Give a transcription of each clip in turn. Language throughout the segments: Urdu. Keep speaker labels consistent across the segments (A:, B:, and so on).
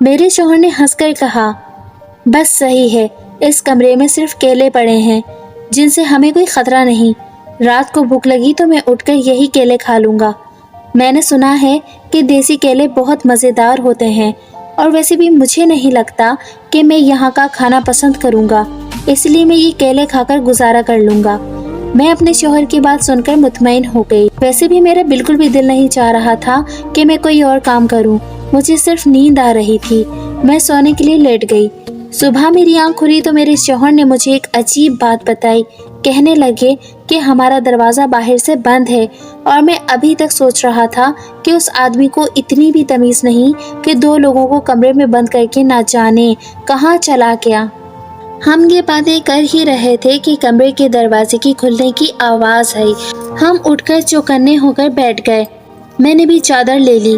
A: میرے شوہر نے ہنس کر کہا، بس صحیح ہے، اس کمرے میں صرف کیلے پڑے ہیں جن سے ہمیں کوئی خطرہ نہیں، رات کو بھوک لگی تو میں اٹھ کر یہی کیلے کھا لوں گا۔ میں نے سنا ہے کہ دیسی کیلے بہت مزیدار ہوتے ہیں، اور ویسے بھی مجھے نہیں لگتا کہ میں یہاں کا کھانا پسند کروں گا، اس لیے میں یہ کیلے کھا کر گزارا کر لوں گا۔ میں اپنے شوہر کی بات سن کر مطمئن ہو گئی۔ ویسے بھی میرا بالکل بھی دل نہیں چاہ رہا تھا کہ میں کوئی اور کام کروں، مجھے صرف نیند آ رہی تھی۔ میں سونے کے لیے لیٹ گئی۔ صبح میری آنکھ کھلی تو میرے شوہر نے مجھے ایک عجیب بات بتائی۔ کہنے لگے کہ ہمارا دروازہ باہر سے بند ہے، اور میں ابھی تک سوچ رہا تھا کہ اس آدمی کو اتنی بھی تمیز نہیں کہ 2 لوگوں کو کمرے میں بند کر کے نہ جانے کہاں چلا گیا۔ ہم یہ باتیں کر ہی رہے تھے کہ کمرے کے دروازے کی کھلنے کی آواز آئی۔ ہم اٹھ کر چوکنے ہو کر بیٹھ گئے۔ میں نے بھی چادر لے لی۔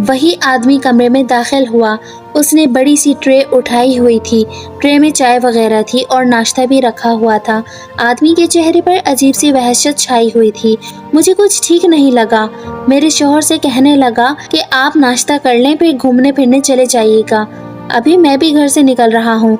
A: وہی آدمی کمرے میں داخل ہوا۔ اس نے بڑی سی ٹرے اٹھائی ہوئی تھی۔ ٹرے میں چائے وغیرہ تھی اور ناشتہ بھی رکھا ہوا تھا۔ آدمی کے چہرے پر عجیب سی وحشت چھائی ہوئی تھی۔ مجھے کچھ ٹھیک نہیں لگا۔ میرے شوہر سے کہنے لگا کہ آپ ناشتہ کر لیں، پھر گھومنے پھرنے چلے جائیے گا۔ ابھی میں بھی گھر سے نکل رہا ہوں،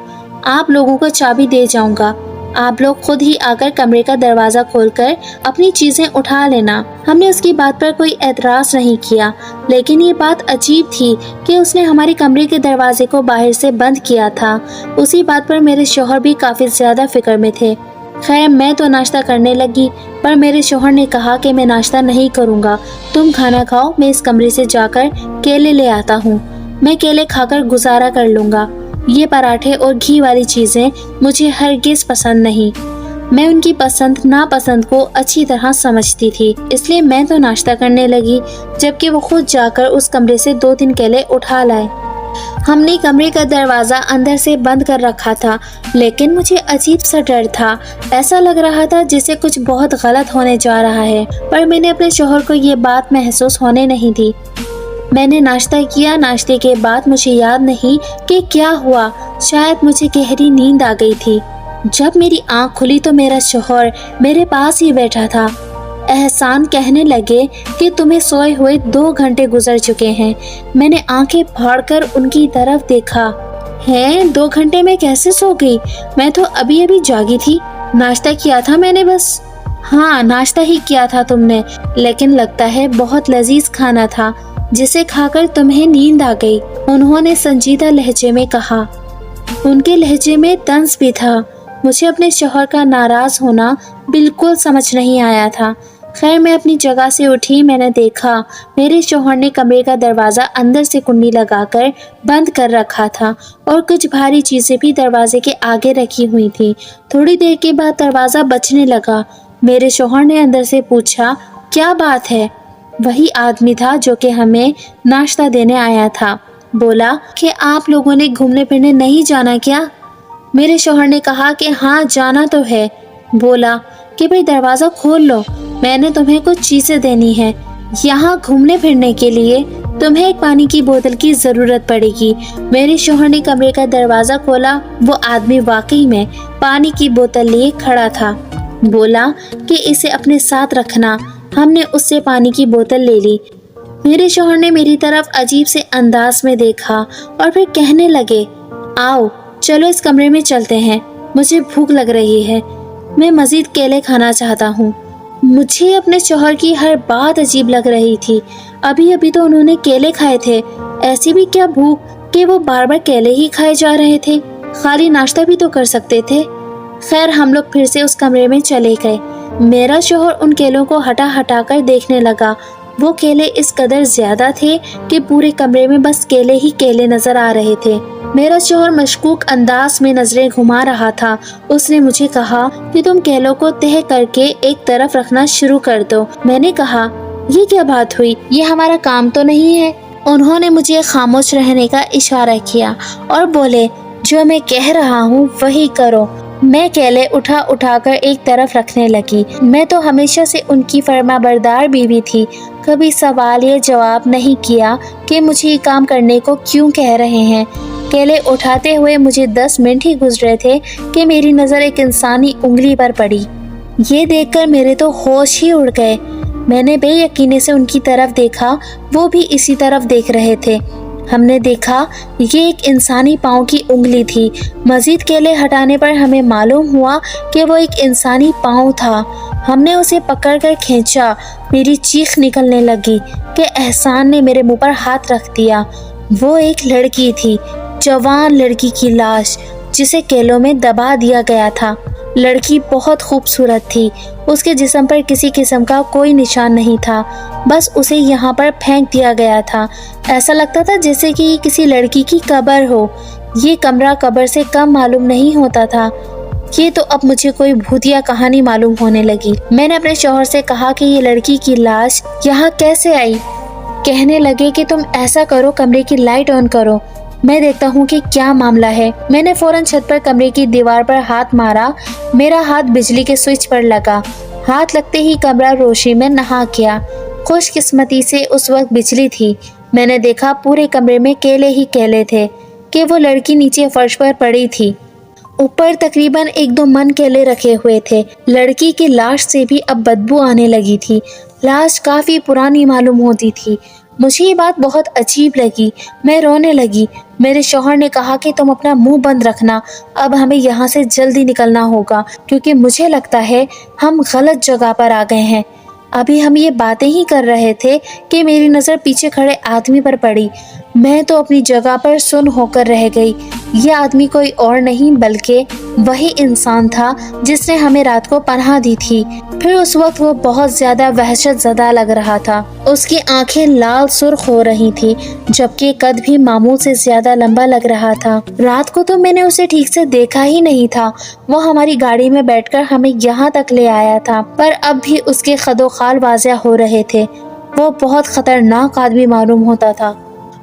A: آپ لوگوں کو چابی دے جاؤں گا، آپ لوگ خود ہی آ کر کمرے کا دروازہ کھول کر اپنی چیزیں اٹھا لینا۔ ہم نے اس کی بات پر کوئی اعتراض نہیں کیا، لیکن یہ بات عجیب تھی کہ اس نے ہمارے کمرے کے دروازے کو باہر سے بند کیا تھا۔ اسی بات پر میرے شوہر بھی کافی زیادہ فکر میں تھے۔ خیر میں تو ناشتہ کرنے لگی، پر میرے شوہر نے کہا کہ میں ناشتہ نہیں کروں گا، تم کھانا کھاؤ، میں اس کمرے سے جا کر کیلے لے آتا ہوں، میں کیلے کھا کر گزارا کر لوں گا۔ یہ پراٹھے اور گھی والی چیزیں مجھے ہرگز پسند نہیں۔ میں ان کی پسند ناپسند کو اچھی طرح سمجھتی تھی، اس لیے میں تو ناشتہ کرنے لگی، جبکہ وہ خود جا کر اس کمرے سے 2-3 کیلے اٹھا لائے۔ ہم نے کمرے کا دروازہ اندر سے بند کر رکھا تھا، لیکن مجھے عجیب سا ڈر تھا۔ ایسا لگ رہا تھا جیسے کچھ بہت غلط ہونے جا رہا ہے، پر میں نے اپنے شوہر کو یہ بات محسوس ہونے نہیں دی۔ میں نے ناشتہ کیا۔ ناشتے کے بعد مجھے یاد نہیں کہ کیا ہوا، شاید مجھے گہری نیند آ گئی تھی۔ جب میری آنکھ کھلی تو میرا شوہر میرے پاس ہی بیٹھا تھا۔ احسان کہنے لگے کہ تمہیں سوئے ہوئے 2 گھنٹے گزر چکے ہیں۔ میں نے آنکھیں پھاڑ کر ان کی طرف دیکھا۔ 2 گھنٹے میں کیسے سو گئی؟ میں تو ابھی جاگی تھی، ناشتہ کیا تھا میں نے بس۔ ہاں ناشتہ ہی کیا تھا تم نے، لیکن لگتا ہے بہت لذیذ کھانا تھا جسے کھا کر تمہیں نیند آ گئی، انہوں نے سنجیدہ لہجے میں کہا۔ ان کے لہجے میں طنز بھی تھا۔ مجھے اپنے شوہر کا ناراض ہونا بالکل سمجھ نہیں آیا تھا۔ خیر میں اپنی جگہ سے اٹھی۔ میں نے دیکھا میرے شوہر نے کمرے کا دروازہ اندر سے کنڈی لگا کر بند کر رکھا تھا، اور کچھ بھاری چیزیں بھی دروازے کے آگے رکھی ہوئی تھی۔ تھوڑی دیر کے بعد دروازہ بجنے لگا۔ میرے شوہر نے اندر سے پوچھا، کیا بات ہے؟ وہی آدمی تھا جو کہ ہمیں ناشتہ دینے آیا تھا۔ بولا کہ آپ لوگوں نے گھومنے پھرنے نہیں جانا کیا؟ میرے شوہر نے کہا کہ ہاں جانا تو ہے۔ بولا کہ بھئی دروازہ کھول لو، میں نے تمہیں کچھ چیزیں دینی ہیں، یہاں گھومنے پھرنے کے لیے تمہیں ایک پانی کی بوتل کی ضرورت پڑے گی۔ میرے شوہر نے کمرے کا دروازہ کھولا۔ وہ آدمی واقعی میں پانی کی بوتل لیے کھڑا تھا۔ بولا کہ اسے اپنے ساتھ رکھنا۔ ہم نے اس سے پانی کی بوتل لے لی۔ میرے شوہر نے میری طرف عجیب سے انداز میں دیکھا اور پھر کہنے لگے، آؤ چلو اس کمرے میں چلتے ہیں، مجھے بھوک لگ رہی ہے، میں مزید کیلے کھانا چاہتا ہوں۔ مجھے اپنے شوہر کی ہر بات عجیب لگ رہی تھی۔ ابھی تو انہوں نے کیلے کھائے تھے، ایسی بھی کیا بھوک کہ وہ بار بار کیلے ہی کھائے جا رہے تھے؟ خالی ناشتہ بھی تو کر سکتے تھے۔ خیر ہم لوگ پھر سے اس کمرے میں چلے گئے۔ میرا شوہر ان کیلوں کو ہٹا کر دیکھنے لگا۔ وہ کیلے اس قدر زیادہ تھے کہ پورے کمرے میں بس کیلے ہی کیلے نظر آ رہے تھے۔ میرا شوہر مشکوک انداز میں نظریں گھما رہا تھا۔ اس نے مجھے کہا کہ تم کیلوں کو تہہ کر کے ایک طرف رکھنا شروع کر دو۔ میں نے کہا، یہ کیا بات ہوئی؟ یہ ہمارا کام تو نہیں ہے۔ انہوں نے مجھے خاموش رہنے کا اشارہ کیا اور بولے، جو میں کہہ رہا ہوں وہی کرو۔ میں کیلے اٹھا کر ایک طرف رکھنے لگی۔ میں تو ہمیشہ سے ان کی فرما بردار بیوی تھی، کبھی سوال یا جواب نہیں کیا کہ مجھے یہ کام کرنے کو کیوں کہہ رہے ہیں۔ کیلے اٹھاتے ہوئے مجھے 10 منٹ ہی گزرے تھے کہ میری نظر ایک انسانی انگلی پر پڑی۔ یہ دیکھ کر میرے تو ہوش ہی اڑ گئے۔ میں نے بے یقینی سے ان کی طرف دیکھا، وہ بھی اسی طرف دیکھ رہے تھے۔ ہم نے دیکھا یہ ایک انسانی پاؤں کی انگلی تھی۔ مزید کیلے ہٹانے پر ہمیں معلوم ہوا کہ وہ ایک انسانی پاؤں تھا۔ ہم نے اسے پکڑ کر کھینچا۔ میری چیخ نکلنے لگی کہ احسان نے میرے منہ پر ہاتھ رکھ دیا۔ وہ ایک لڑکی تھی، جوان لڑکی کی لاش جسے کیلوں میں دبا دیا گیا تھا۔ لڑکی بہت خوبصورت تھی۔ اس کے جسم پر کسی قسم کا کوئی نشان نہیں تھا، بس اسے یہاں پر پھینک دیا گیا تھا۔ ایسا لگتا تھا جیسے کہ یہ کسی لڑکی کی قبر ہو۔ یہ کمرہ قبر سے کم معلوم نہیں ہوتا تھا۔ یہ تو اب مجھے کوئی بھوتیا کہانی معلوم ہونے لگی۔ میں نے اپنے شوہر سے کہا کہ یہ لڑکی کی لاش یہاں کیسے آئی؟ کہنے لگے کہ تم ایسا کرو، کمرے کی لائٹ آن کرو، میں دیکھتا ہوں کہ کیا معاملہ ہے۔ میں نے فوراً چھت پر کمرے کی دیوار پر ہاتھ مارا۔ میرا ہاتھ بجلی کے سوئچ پر لگا۔ ہاتھ لگتے ہی کمرہ روشنی میں نہا گیا۔ خوش قسمتی سے اس وقت بجلی تھی۔ میں نے دیکھا پورے کمرے میں کیلے ہی کیلے تھے کہ وہ لڑکی نیچے فرش پر پڑی تھی۔ اوپر تقریباً 1-2 من کیلے رکھے ہوئے تھے۔ لڑکی کی لاش سے بھی اب بدبو آنے لگی تھی۔ لاش کافی پرانی معلوم ہوتی تھی۔ مجھے یہ بات بہت عجیب لگی۔ میں رونے لگی۔ میرے شوہر نے کہا کہ تم اپنا منہ بند رکھنا، اب ہمیں یہاں سے جلدی نکلنا ہوگا، کیونکہ مجھے لگتا ہے ہم غلط جگہ پر آ گئے ہیں۔ ابھی ہم یہ باتیں ہی کر رہے تھے کہ میری نظر پیچھے کھڑے آدمی پر پڑی۔ میں تو اپنی جگہ پر سن ہو کر رہ گئی۔ یہ آدمی کوئی اور نہیں بلکہ وہی انسان تھا جس نے ہمیں رات کو پناہ دی تھی۔ پھر اس وقت وہ بہت زیادہ وحشت زدہ لگ رہا تھا۔ اس کی آنکھیں لال سرخ ہو رہی تھی، جبکہ قد بھی معمول سے زیادہ لمبا لگ رہا تھا۔ رات کو تو میں نے اسے ٹھیک سے دیکھا ہی نہیں تھا۔ وہ ہماری گاڑی میں بیٹھ کر ہمیں یہاں تک لے آیا تھا، پر اب بھی اس کے خد و خال واضح ہو رہے تھے۔ وہ بہت خطرناک آدمی معلوم ہوتا تھا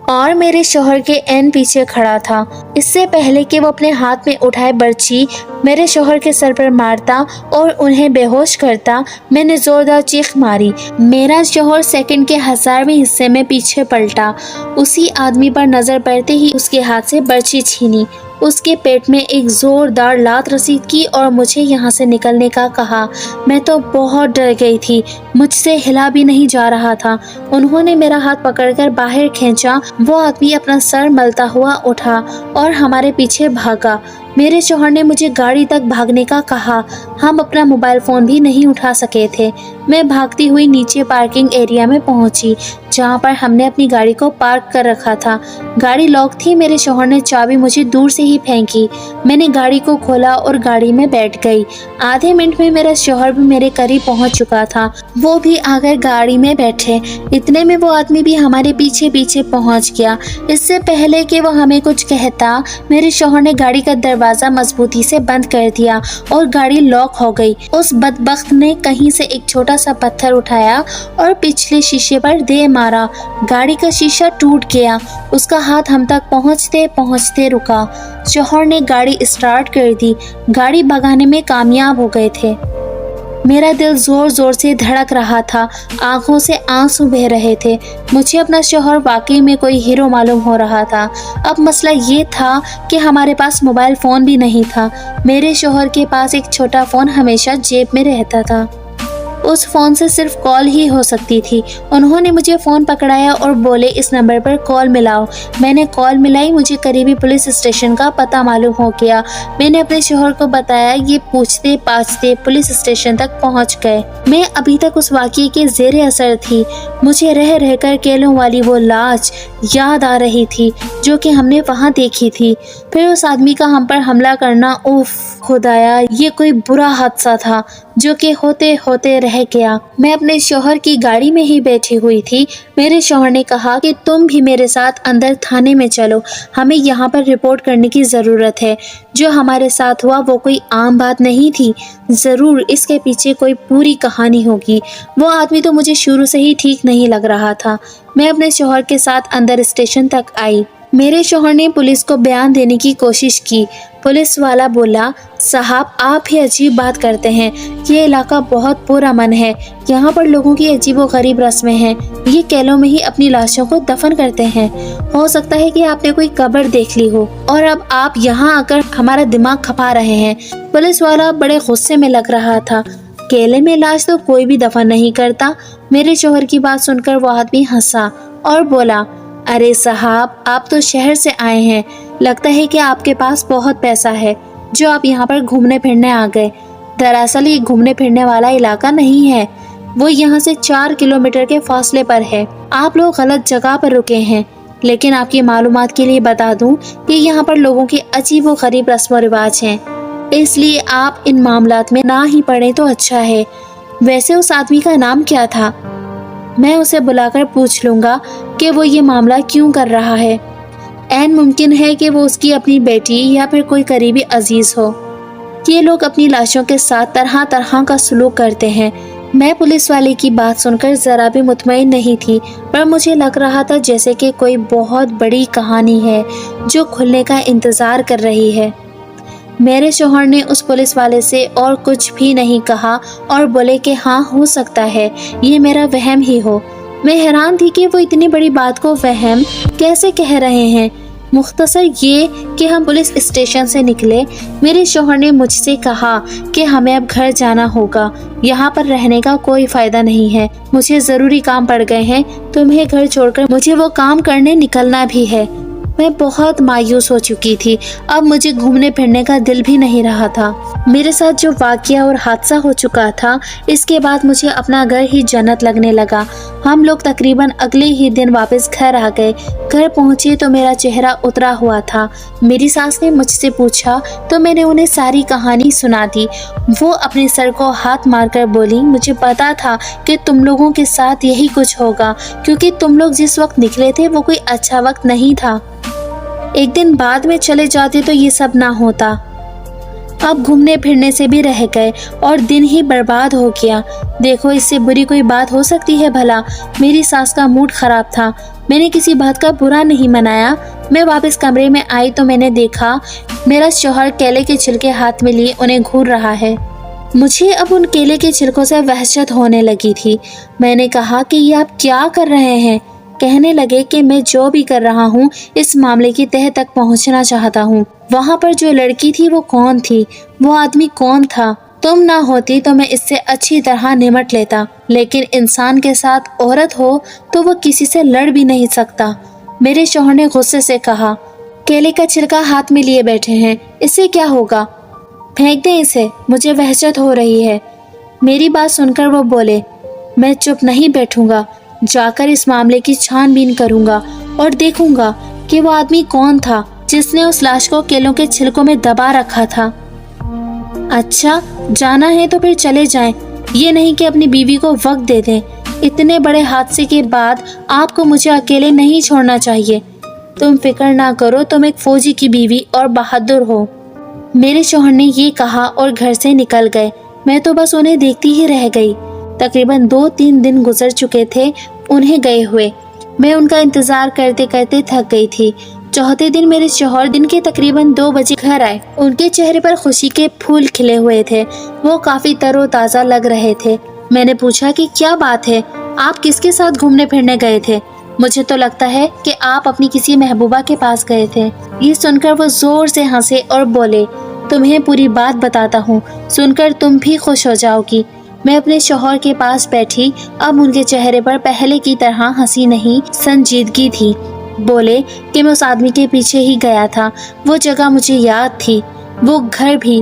A: اور میرے شوہر کے عین پیچھے کھڑا تھا۔ اس سے پہلے کہ وہ اپنے ہاتھ میں اٹھائے برچی میرے شوہر کے سر پر مارتا اور انہیں بے ہوش کرتا، میں نے زوردار چیخ ماری۔ میرا شوہر سیکنڈ کے 1000ویں حصے میں پیچھے پلٹا۔ اسی آدمی پر نظر پڑتے ہی اس کے ہاتھ سے برچی چھینی، اس کے پیٹ میں ایک زوردار لات رسید کی اور مجھے یہاں سے نکلنے کا کہا۔ میں تو بہت ڈر گئی تھی، مجھ سے ہلا بھی نہیں جا رہا تھا۔ انہوں نے میرا ہاتھ پکڑ کر باہر کھینچا۔ وہ آدمی اپنا سر ملتا ہوا اٹھا اور ہمارے پیچھے بھاگا۔ میرے شوہر نے مجھے گاڑی تک بھاگنے کا کہا۔ ہم اپنا موبائل فون بھی نہیں اٹھا سکے تھے۔ میں بھاگتی ہوئی نیچے پارکنگ ایریا میں پہنچی، جہاں پر ہم نے اپنی گاڑی کو پارک کر رکھا تھا۔ گاڑی لاک تھی۔ میرے شوہر نے چابی مجھے دور سے ہی پھینکی۔ میں نے گاڑی کو کھولا اور گاڑی میں بیٹھ گئی۔ آدھے منٹ میں میرا شوہر بھی میرے قریب پہنچ چکا تھا۔ وہ بھی آ کر گاڑی میں بیٹھے۔ اتنے میں وہ آدمی بھی ہمارے پیچھے پیچھے پہنچ گیا۔ اس سے پہلے کہ وہ ہمیں کچھ کہتا، میرے شوہر نے گاڑی کا دروازہ مضبوطی سے بند کر دیا اور گاڑی لاک ہو گئی۔ اس بدبخت نے کہیں سے ایک چھوٹا سا پتھر اٹھایا اور پچھلے شیشے پر دے مارا۔ گاڑی کا شیشہ ٹوٹ گیا۔ اس کا ہاتھ ہم تک پہنچتے پہنچتے رکا۔ شوہر نے گاڑی اسٹارٹ کر دی۔ گاڑی بھگانے میں کامیاب ہو گئے تھے۔ میرا دل زور زور سے دھڑک رہا تھا، آنکھوں سے آنسو بہہ رہے تھے۔ مجھے اپنا شوہر واقعی میں کوئی ہیرو معلوم ہو رہا تھا۔ اب مسئلہ یہ تھا کہ ہمارے پاس موبائل فون بھی نہیں تھا۔ میرے شوہر کے پاس ایک چھوٹا فون ہمیشہ جیب میں رہتا تھا۔ اس فون سے صرف کال ہی ہو سکتی تھی۔ انہوں نے مجھے فون پکڑایا اور بولے اس نمبر پر کال ملاؤ۔ میں نے کال ملائی۔ مجھے قریبی پولیس اسٹیشن کا پتہ معلوم ہو گیا۔ میں نے اپنے شوہر کو بتایا۔ یہ پوچھتے پاچھتے پولیس اسٹیشن تک پہنچ گئے۔ میں ابھی تک اس واقعے کے زیر اثر تھی۔ مجھے رہ رہ کر کیلوں والی وہ لاش یاد آ رہی تھی جو کہ ہم نے وہاں دیکھی تھی۔ پھر اس آدمی کا ہم پر حملہ کرنا، اوف خدایا، یہ کوئی برا حادثہ تھا جو کہ ہوتے ہوتے رہ گیا۔ میں اپنے شوہر کی گاڑی میں ہی بیٹھی ہوئی تھی۔ میرے شوہر نے کہا کہ تم بھی میرے ساتھ اندر تھانے میں چلو، ہمیں یہاں پر رپورٹ کرنے کی ضرورت ہے۔ جو ہمارے ساتھ ہوا وہ کوئی عام بات نہیں تھی، ضرور اس کے پیچھے کوئی پوری کہانی ہوگی۔ وہ آدمی تو مجھے شروع سے ہی ٹھیک نہیں لگ رہا تھا۔ میں اپنے شوہر کے ساتھ اندر اسٹیشن تک آئی۔ میرے شوہر نے پولیس کو بیان دینے کی کوشش کی۔ پولیس والا بولا، صاحب آپ ہی عجیب بات کرتے ہیں، یہ علاقہ بہت پرامن ہے، یہاں پر لوگوں کی عجیب و غریب رسمیں ہیں، یہ کیلوں میں ہی اپنی لاشوں کو دفن کرتے ہیں، ہو سکتا ہے کہ آپ نے کوئی قبر دیکھ لی ہو اور اب آپ یہاں آ کر ہمارا دماغ کھپا رہے ہیں۔ پولیس والا بڑے غصے میں لگ رہا تھا۔ کیلے میں لاش تو کوئی بھی دفن نہیں کرتا۔ میرے شوہر کی بات سن کر وہ آدمی ہنسا اور بولا، ارے صاحب، آپ تو شہر سے آئے ہیں، لگتا ہے کہ آپ کے پاس بہت پیسہ ہے جو آپ یہاں پر گھومنے پھرنے آ گئے۔ دراصل یہ گھومنے پھرنے والا علاقہ نہیں ہے، وہ یہاں سے 4 کلومیٹر کے فاصلے پر ہے۔ آپ لوگ غلط جگہ پر رکے ہیں، لیکن آپ کی معلومات کے لیے بتا دوں کہ یہاں پر لوگوں کے عجیب و غریب رسم و رواج ہیں، اس لیے آپ ان معاملات میں نہ ہی پڑیں تو اچھا ہے۔ ویسے اس آدمی کا نام کیا تھا؟ میں اسے بلا کر پوچھ لوں گا کہ وہ یہ معاملہ کیوں کر رہا ہے۔ عین ممکن ہے کہ وہ اس کی اپنی بیٹی یا پھر کوئی قریبی عزیز ہو۔ یہ لوگ اپنی لاشوں کے ساتھ طرح طرح کا سلوک کرتے ہیں۔ میں پولیس والے کی بات سن کر ذرا بھی مطمئن نہیں تھی، پر مجھے لگ رہا تھا جیسے کہ کوئی بہت بڑی کہانی ہے جو کھلنے کا انتظار کر رہی ہے۔ میرے شوہر نے اس پولیس والے سے اور کچھ بھی نہیں کہا اور بولے کہ ہاں، ہو سکتا ہے یہ میرا وہم ہی ہو۔ میں حیران تھی کہ وہ اتنی بڑی بات کو وہم کیسے کہہ رہے ہیں۔ مختصر یہ کہ ہم پولیس اسٹیشن سے نکلے، میرے شوہر نے مجھ سے کہا کہ ہمیں اب گھر جانا ہوگا، یہاں پر رہنے کا کوئی فائدہ نہیں ہے، مجھے ضروری کام پڑ گئے ہیں، تمہیں گھر چھوڑ کر مجھے وہ کام کرنے نکلنا بھی ہے۔ میں بہت مایوس ہو چکی تھی، اب مجھے گھومنے پھرنے کا دل بھی نہیں رہا تھا۔ میرے ساتھ جو واقعہ اور حادثہ ہو چکا تھا، اس کے بعد مجھے اپنا گھر ہی جنت لگنے لگا۔ ہم لوگ تقریباً اگلے ہی دن واپس گھر آ گئے۔ گھر پہنچے تو میرا چہرہ اترا ہوا تھا۔ میری ساس نے مجھ سے پوچھا تو میں نے انہیں ساری کہانی سنا دی۔ وہ اپنے سر کو ہاتھ مار کر بولی، مجھے پتا تھا کہ تم لوگوں کے ساتھ یہی کچھ ہوگا، کیونکہ تم لوگ جس وقت نکلے تھے وہ کوئی اچھا وقت نہیں تھا۔ ایک دن بعد میں چلے جاتے تو یہ سب نہ ہوتا۔ اب گھومنے پھرنے سے بھی رہ گئے اور دن ہی برباد ہو گیا۔ دیکھو، اس سے بری کوئی بات ہو سکتی ہے بھلا؟ میری ساس کا موڈ خراب تھا، میں نے کسی بات کا برا نہیں منایا۔ میں واپس کمرے میں آئی تو میں نے دیکھا میرا شوہر کیلے کے چھلکے ہاتھ میں لیے انہیں گھور رہا ہے۔ مجھے اب ان کیلے کے چھلکوں سے وحشت ہونے لگی تھی۔ میں نے کہا کہ یہ آپ کیا کر رہے ہیں؟ کہنے لگے کہ میں جو بھی کر رہا ہوں اس معاملے کی تہہ تک پہنچنا چاہتا ہوں۔ وہاں پر جو لڑکی تھی وہ کون تھی؟ وہ آدمی کون تھا؟ تم نہ ہوتی تو میں اس سے اچھی طرح نمٹ لیتا، لیکن انسان کے ساتھ عورت ہو تو وہ کسی سے لڑ بھی نہیں سکتا۔ میرے شوہر نے غصے سے کہا، کیلے کا چھلکا ہاتھ میں لیے بیٹھے ہیں، اس سے کیا ہوگا؟ پھینک دیں اسے، مجھے وحشت ہو رہی ہے۔ میری بات سن کر وہ بولے، میں چپ نہیں بیٹھوں گا، جا کر اس معاملے کی چھان بین کروں گا اور دیکھوں گا کہ وہ آدمی کون تھا جس نے اس لاش کو کیلوں کے چھلکوں میں دبا رکھا تھا۔ اچھا، جانا ہے تو پھر چلے جائیں، یہ نہیں کہ اپنی بیوی کو وقت دے دیں۔ اتنے بڑے حادثے کے بعد آپ کو مجھے اکیلے نہیں چھوڑنا چاہیے۔ تم فکر نہ کرو، تم ایک فوجی کی بیوی اور بہادر ہو۔ میرے شوہر نے یہ کہا اور گھر سے نکل گئے۔ میں تو بس انہیں دیکھتی ہی رہ گئی۔ تقریباً 2-3 دن گزر چکے تھے انہیں گئے ہوئے۔ میں ان کا انتظار کرتے کرتے تھک گئی تھی۔ چوتھے دن میرے شوہر دن کے تقریباً 2 بجے گھر آئے۔ ان کے چہرے پر خوشی کے پھول کھلے ہوئے تھے، وہ کافی تر و تازہ لگ رہے تھے۔ میں نے پوچھا کہ کیا بات ہے، آپ کس کے ساتھ گھومنے پھرنے گئے تھے؟ مجھے تو لگتا ہے کہ آپ اپنی کسی محبوبہ کے پاس گئے تھے۔ یہ سن کر وہ زور سے ہنسے اور بولے، تمہیں پوری بات بتاتا ہوں، سن کر تم بھی خوش ہو جاؤ گی۔ میں اپنے شوہر کے پاس بیٹھی، اب ان کے چہرے پر پہلے کی طرح ہنسی نہیں، سنجیدگی تھی۔ بولے کہ میں اس آدمی کے پیچھے ہی گیا تھا، وہ جگہ مجھے یاد تھی، وہ گھر بھی۔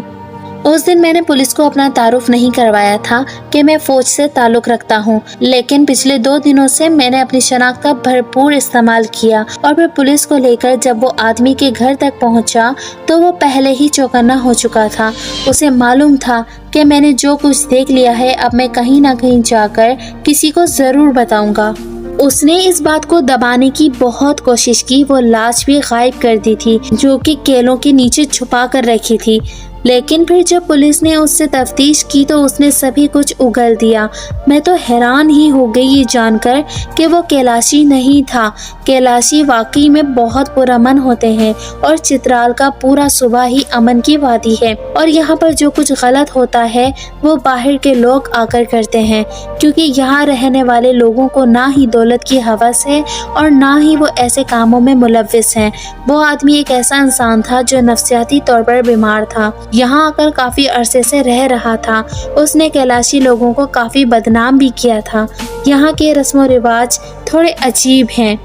A: اس دن میں نے پولیس کو اپنا تعارف نہیں کروایا تھا کہ میں فوج سے تعلق رکھتا ہوں، لیکن پچھلے 2 دنوں سے میں نے اپنی شناخت کا بھرپور استعمال کیا، اور پھر پولیس کو لے کر جب وہ آدمی کے گھر تک پہنچا تو وہ پہلے ہی چوکنا ہو چکا تھا۔ اسے معلوم تھا کہ میں نے جو کچھ دیکھ لیا ہے اب میں کہیں نہ کہیں جا کر کسی کو ضرور بتاؤں گا۔ اس نے اس بات کو دبانے کی بہت کوشش کی، وہ لاش بھی غائب کر دی تھی جو کہ کیلوں کے نیچے چھپا کر رکھی تھی، لیکن پھر جب پولیس نے اس سے تفتیش کی تو اس نے سبھی کچھ اگل دیا۔ میں تو حیران ہی ہو گئی یہ جان کر کہ وہ کیلاشی نہیں تھا۔ کیلاشی واقعی میں بہت پرامن ہوتے ہیں، اور چترال کا پورا صوبہ ہی امن کی وادی ہے، اور یہاں پر جو کچھ غلط ہوتا ہے وہ باہر کے لوگ آ کر کرتے ہیں، کیونکہ یہاں رہنے والے لوگوں کو نہ ہی دولت کی ہوس ہے اور نہ ہی وہ ایسے کاموں میں ملوث ہیں۔ وہ آدمی ایک ایسا انسان تھا جو نفسیاتی طور پر بیمار تھا، یہاں آ کر کافی عرصے سے رہ رہا تھا۔ اس نے کیلاشی لوگوں کو کافی بدنام بھی کیا تھا۔ یہاں کے رسم و رواج تھوڑے عجیب ہیں۔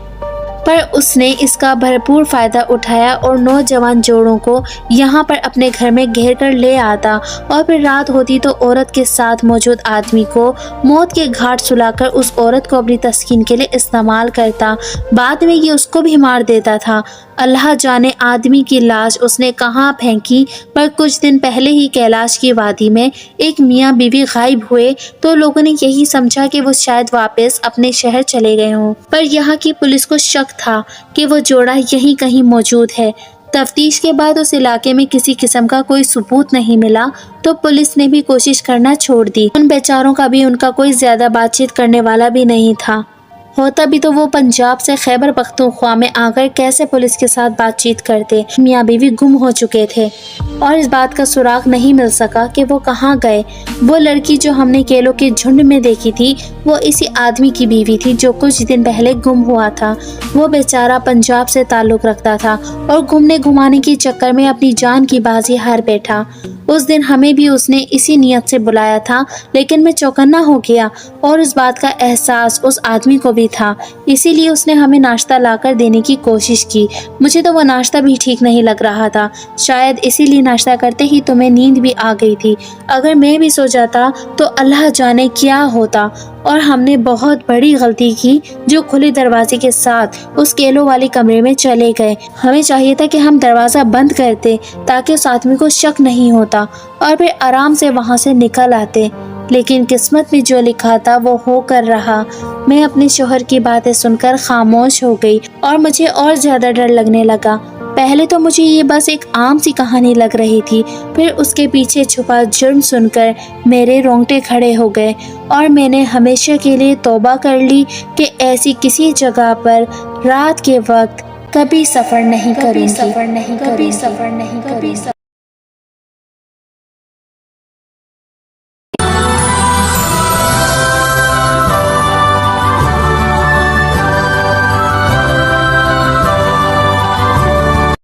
A: پر اس نے اس کا بھرپور فائدہ اٹھایا اور نوجوان جوڑوں کو یہاں پر اپنے گھر میں گھیر کر لے آتا اور پھر رات ہوتی تو عورت کے ساتھ موجود آدمی کو موت کے گھاٹ سلا کر اس عورت کو اپنی تسکین کے لیے استعمال کرتا۔ بعد میں یہ اس کو بھی مار دیتا تھا۔ اللہ جانے آدمی کی لاش اس نے کہاں پھینکی، پر کچھ دن پہلے ہی کیلاش کی وادی میں ایک میاں بیوی غائب ہوئے تو لوگوں نے یہی سمجھا کہ وہ شاید واپس اپنے شہر چلے گئے ہوں، پر یہاں کی پولیس کو شک تھا کہ وہ جوڑا یہیں کہیں موجود ہے۔ تفتیش کے بعد اس علاقے میں کسی قسم کا کوئی ثبوت نہیں ملا تو پولیس نے بھی کوشش کرنا چھوڑ دی۔ ان بیچاروں کا بھی ان کا کوئی زیادہ بات چیت کرنے والا بھی نہیں تھا، ہوتا بھی تو وہ پنجاب سے خیبر پختونخوا میں آ کر کیسے پولیس کے ساتھ بات چیت کرتے۔ میاں بیوی گم ہو چکے تھے اور اس بات کا سراغ نہیں مل سکا کہ وہ کہاں گئے۔ وہ لڑکی جو ہم نے کیلوں کے جھنڈ میں دیکھی تھی وہ اسی آدمی کی بیوی تھی جو کچھ دن پہلے گم ہوا تھا۔ وہ بیچارہ پنجاب سے تعلق رکھتا تھا اور گھومنے گھمانے کے چکر میں اپنی جان کی بازی ہار بیٹھا۔ اس دن ہمیں بھی اس نے اسی نیت سے بلایا تھا، لیکن میں چوکنا ہو گیا اور اس بات کا احساس اس آدمی کو بھی تھا، اسی لیے اس نے ہمیں ناشتہ لا کر دینے کی کوشش کی۔ مجھے تو وہ ناشتہ بھی ٹھیک نہیں لگ رہا تھا، شاید اسی لیے ناشتہ کرتے ہی تمہیں نیند بھی آ گئی تھی۔ اگر میں بھی سو جاتا تو اللہ جانے کیا ہوتا۔ اور ہم نے بہت بڑی غلطی کی جو کھلے دروازے کے ساتھ اس کیلوں والے کمرے میں چلے گئے۔ ہمیں چاہیے تھا کہ ہم دروازہ بند کرتے تاکہ اس آدمی کو شک نہیں ہوتا اور پھر آرام سے وہاں سے نکل آتے، لیکن قسمت میں جو لکھا تھا وہ ہو کر رہا۔ میں اپنے شوہر کی باتیں سن کر خاموش ہو گئی اور مجھے اور زیادہ ڈر لگنے لگا۔ پہلے تو مجھے یہ بس ایک عام سی کہانی لگ رہی تھی، پھر اس کے پیچھے چھپا جرم سن کر میرے رونگٹے کھڑے ہو گئے اور میں نے ہمیشہ کے لیے توبہ کر لی کہ ایسی کسی جگہ پر رات کے وقت کبھی سفر نہیں کروں گی۔